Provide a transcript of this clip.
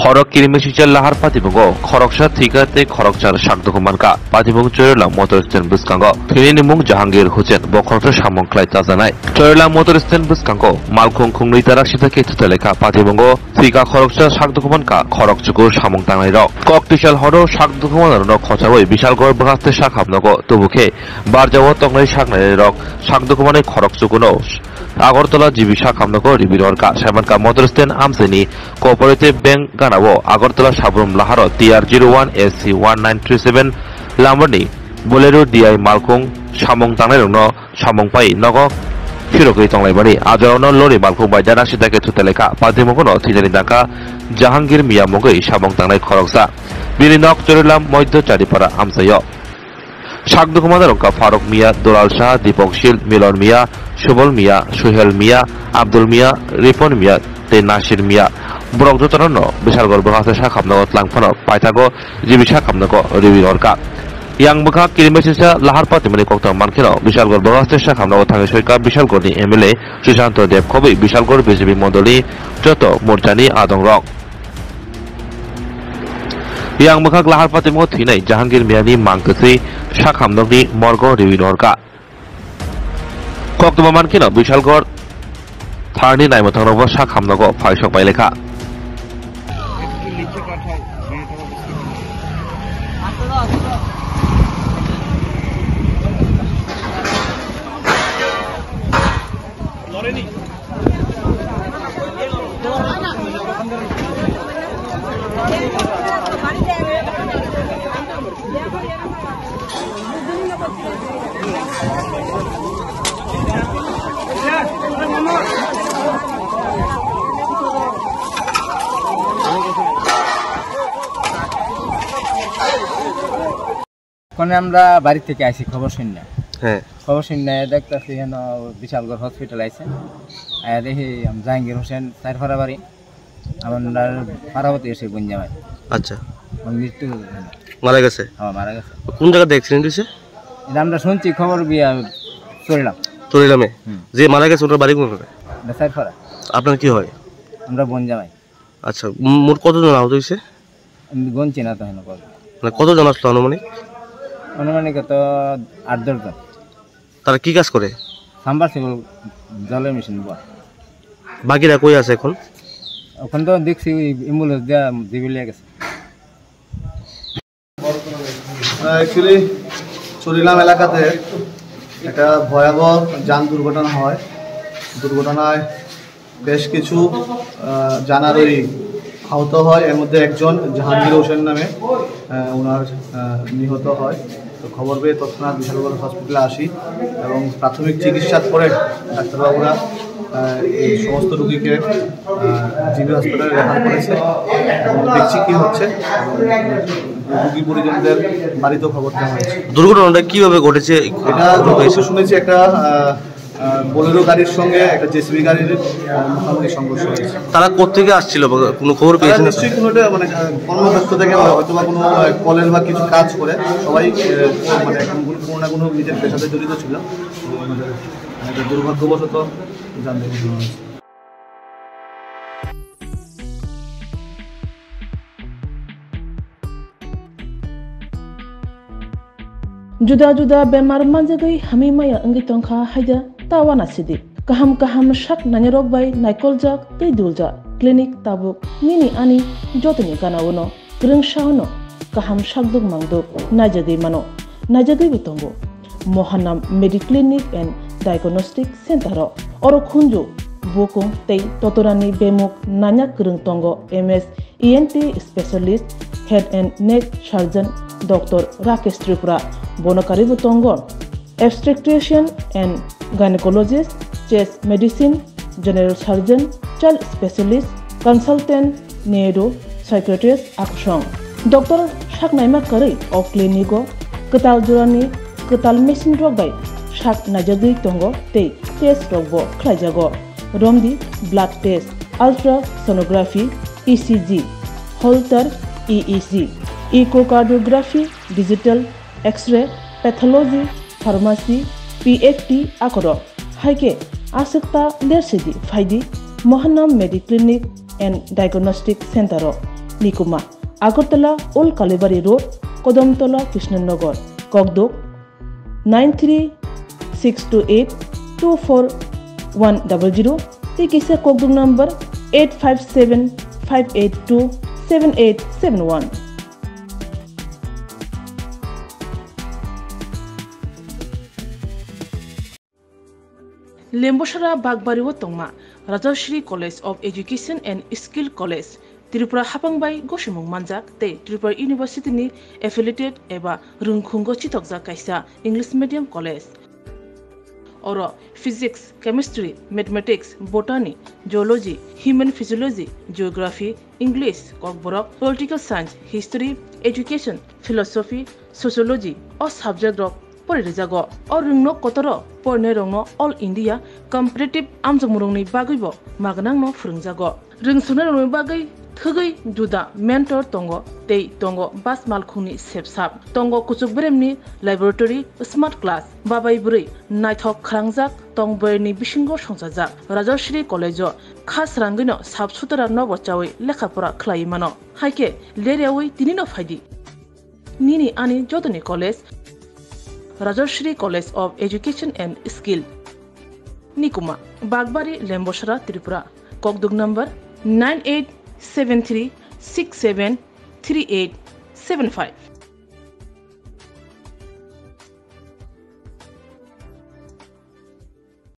Khorok Kirimishal Lahar Patibungo, Khoroksa Tigate Khorokchar Shakdokumanka, Patibung Cherla Motorstan Buskango, Trinimung Jahangir Hussein, Bokhota Shamon Klai Tazanai, Cherla Motorstan Buskango, Malkung Kunglitara Shitake Tuteleka, Patibungo, Tika Khoroksa Shakdokumanka, Khorokchukur Shamong Tangairo, Koktishal Horo Shakdokuman no Khotaway, Bishal Gor Bhate Shakhamnogo, Tubuke, Barjawo Tonglai Shaknarok, Shakdokumane Khorokchukunos. Agortola Jibisha Kamnoko, Ribirorka, Shamanka Motorstan Amseni, Cooperative Bank Ganawo, Agortola Shabrum Laharo, TR01 SC 1937, Lamborghini, Bolero DI Malkung, Shamong Tangaruno, Shamong Pai, Nogo, Shiroki Tonglebari, Ajono Lori Malkung by Dana Shitake to Teleka, Patimono, Tijaridaka, Jahangir Miyamogi, Shamong Tangai Koroksa, Birinok, Jerulam, Moito Charipara, Amsayo. Shakdokumanka, Farok Mia, Dolal Shah, Dipok Shil, Milon Mia, Shubal Mia, Suhel Mia, Abdul Mia, Ripon Mia, Te Nashir Mia, Brogjotono, Bishalgor Bahasa Shakamno, Langfano, Paitago, Jibisha Kamnako, Riviorka. Yang Buka Kirimesha, Lahar Patimani Kokta Mankino, Bishalgor Bahasa Shakamno, Tangashoika, Bishalgori, Emile, Susanto de Kobi, Bishalgor, Bizibi Mondoli, Joto, Murtani, Adong Rock. Yang Buka Lahar Patimo Tine, Jahangir Miani, Mankasi, Shakamnogi, Morgo, Riviorka. Kokto Mankino, Bishalgor, Tarni Naimotono, Shakamnogo, Faishok Baileka. কোন আমরা বাড়ি থেকে আইছি খবর শুননা খবর শুননা দেখতাছি হেন Bishalgarh hospital আইছে আয়া দেখি জাহাঙ্গীর হোসেন সাইরফারা বাড়ি আমরা পারাবতী এসে গুঞ্জামাই আচ্ছা মৃত্যু মারা গেছে হ্যাঁ মারা গেছে কোন জায়গাতে অ্যাক্সিডেন্ট হইছে এটা আমরা শুনছি খবর বিয়া চরিলামে যে মারা গেছে ওর বাড়ি কোন জায়গায় সাইরফারা আপনার কি হয় আমরা গুঞ্জামাই আচ্ছা মোট কতজন আহত হইছে আমি গুনছি না তো হেন মানে কতজন আসলো অনুমানিক তো 8-10 জন তারা কি কাজ করে সাম্বারসিবল জলের মেশিন বাকিরা কই আছে এখন ওখান তো দেখছি অ্যাম্বুলেন্স দিয়া জিবিলিয়া গেছে অ্যাকচুয়ালি চরিলাম এলাকাতে একটা ভয়াবহ যান দুর্ঘটনা হয় দুর্ঘটনায় বেশ কিছু জানারই আহত হয় এর মধ্যে একজন জাহাঙ্গীর হোসেন নামে ওনার নিহত হয় তো খবর পেয়ে তৎক্ষণাৎ বিশালগড় হসপিটালে আসি এবং প্রাথমিক চিকিৎসার পরে ডাক্তারবাবুরা এই সমস্ত রোগীকে জিবি হাসপাতালে রেফার করেছে এবং দেখছি কি হচ্ছে রোগী পরিজনদের বাড়িতেও খবর দেওয়া হয়েছে দুর্ঘটনাটা কিভাবে ঘটেছে এটা শুনেছি একটা বোলেরো গাড়ির সঙ্গে একটা জেসিবি গাড়ির মুখোমুখি সংঘর্ষ হয়েছে তারা কোত্থেকে আসছিল কোনো খবর পেয়েছেন নিশ্চয়ই কোনো মানে কর্মক্ষেত্র থেকে হয়তো বা কোনো কলের বা কিছু কাজ করে সবাই মানে কোনো না কোনো নিজের পেশাতে জড়িত ছিল দুর্ভাগ্যবশত জানতে হয়েছে Juda-juda bemar manjagai hami maya angi tongkha haida tawana sidi kaham shak nanyarok bai naikolja tei dulja clinic tabuk nini ani jotoni kanawono grengshauno kaham shakduk mangduk najagai bitongo Mohanam Mediclinic and Diagnostic Center oro khunju bokong tei totorani bemuk nanya krung tongo MS ENT specialist head and neck surgeon Dr. Rakesh Tripura Bonokari Butongon, obstetrician and gynecologist, chest medicine, general surgeon, child specialist, consultant, neuro, psychiatrist, akshong. Dr. Shaknaima Kari of Clinico, Ketal Jurani, Ketal Machine Drug by Shak Najagi Tongo, Te, Test Rogbo, Klajago, Romdi, blood test, ultrasonography, ECG, Holter, EEG. Echocardiography, digital, X-ray, pathology, pharmacy, PFT, akoro. Haike, asikta lersidi, faidi, Mohanam Mediclinic and Diagnostic Center. Nikuma, Agartala Old Kalibari Road, Kodamtola, Krishnanagar, Kogdok 93-628-24100. Tikisa Kogdok number 857-582-7871. Lemboshara Bagbariwo Tongma, Rajashri College of Education and Skill College, Tripura Hapangbai Goshimung Manjak, Te Tripura University ni affiliated eba Rungkhungo Chitokja Kaisa English Medium College. Oro Physics, Chemistry, Mathematics, Botany, Geology, Human Physiology, Geography, English, Kokborok, Political Science, History, Education, Philosophy, Sociology, or subject of Porizago, or Rungno Kotoro, Pornerongno, All India, Competitive Amzamurungni Bagibo, Maganangno Frungzago. Ring Sunarung Bagay, Tugai, Duda, Mentor Tongo, Te Tongo, Bas Malkuni Sepsap, Tongo Kutsukbremni, Laboratory, Smart Class, Babai Buri, Nighthawk Krangzak, Tongberni Bishingo Shonsazak, Rajashri College, Khas Rangino, Subsutara Novochawi, Lekapura Klaimano, Haike, Leriawi, Dinino Fadi. Nini Ani Jodani College, Rajashri College of Education and Skill. Nikuma, Bagbari, Lemboshara, Tripura. Kogduk number 9873673875.